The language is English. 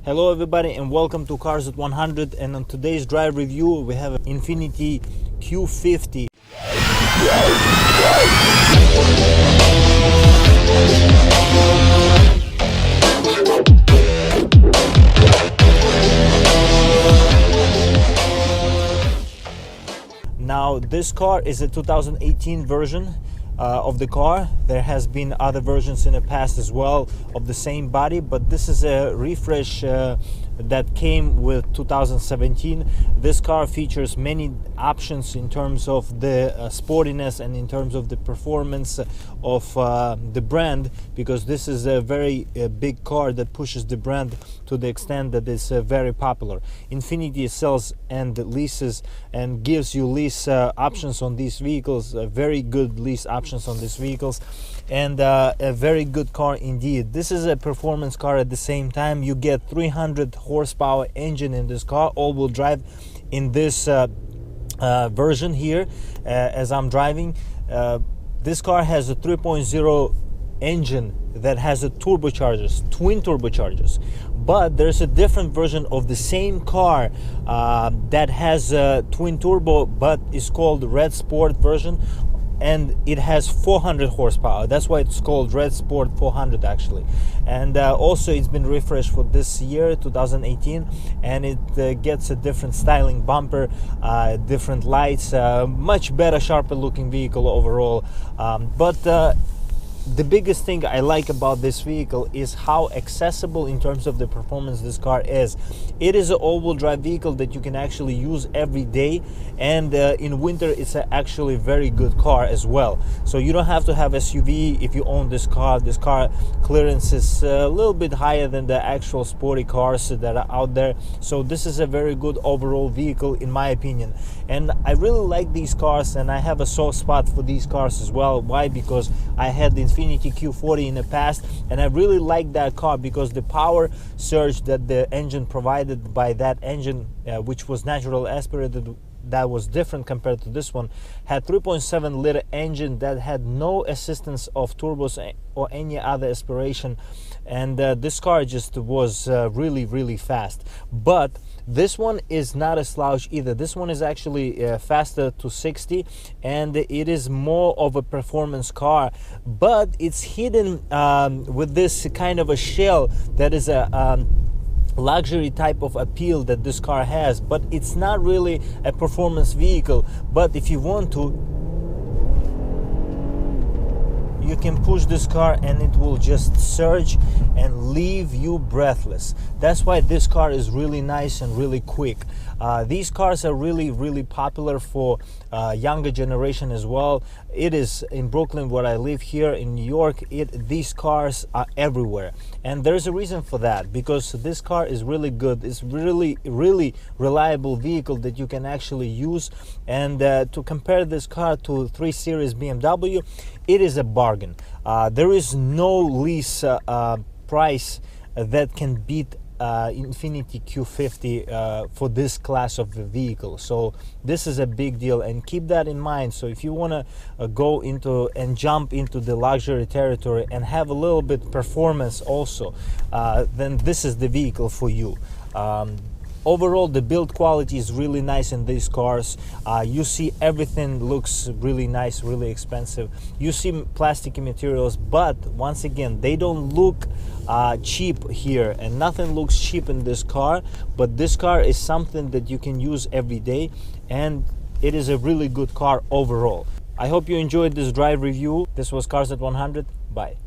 Hello everybody and welcome to Cars at 100, and on today's drive review we have an Infiniti Q50. Now this car is a 2018 version of the car. There has been other versions in the past as well of the same body, but this is a refresh that came with 2017. This car features many options in terms of the sportiness and in terms of the performance of the brand, because this is a very big car that pushes the brand to the extent that it's very popular. Infiniti sells and leases and gives you lease options on these vehicles, very good lease options on these vehicles, and a very good car indeed. This is a performance car. At the same time, you get 300 horsepower engine in this car, all-wheel drive in this version here. As I'm driving, this car has a 3.0 engine that has a turbochargers, twin turbochargers, but there's a different version of the same car that has a twin turbo but is called Red Sport version, and it has 400 horsepower. That's why it's called Red Sport 400 actually. And also it's been refreshed for this year 2018, and it gets a different styling bumper, different lights, much better, sharper looking vehicle overall. The biggest thing I like about this vehicle is how accessible in terms of the performance this car is. It is an all-wheel drive vehicle that you can actually use every day, and in winter it's actually a very good car as well. So you don't have to have SUV if you own this car. This car clearance is a little bit higher than the actual sporty cars that are out there. So this is a very good overall vehicle in my opinion. And I really like these cars, and I have a soft spot for these cars as well. Why? Because I had the Infiniti Q40 in the past, and I really like that car because the power surge that the engine provided by that engine, which was natural aspirated, that was different compared to this one, had 3.7 liter engine that had no assistance of turbos or any other aspiration, and this car just was really fast. But this one is not a slouch either. This one is actually faster to 60, and it is more of a performance car, but it's hidden with this kind of a shell that is a luxury type of appeal that this car has. But it's not really a performance vehicle. But if you want to, you can push this car and it will just surge and leave you breathless. That's why this car is really nice and really quick. These cars are really popular for younger generation as well. It is in Brooklyn, where I live here in New York, these cars are everywhere, and there's a reason for that, because this car is really good. It's really reliable vehicle that you can actually use. And to compare this car to 3 Series BMW, it is a bargain. There is no lease price that can beat Infiniti Q50 for this class of the vehicle. So this is a big deal, and keep that in mind. So if you want to go into and jump into the luxury territory and have a little bit performance also, then this is the vehicle for you. Overall, the build quality is really nice in these cars. You see everything looks really nice, really expensive. You see plasticky materials, but once again, they don't look cheap here, and nothing looks cheap in this car. But this car is something that you can use every day, and it is a really good car overall. I hope you enjoyed this drive review. This was Cars at 100. Bye.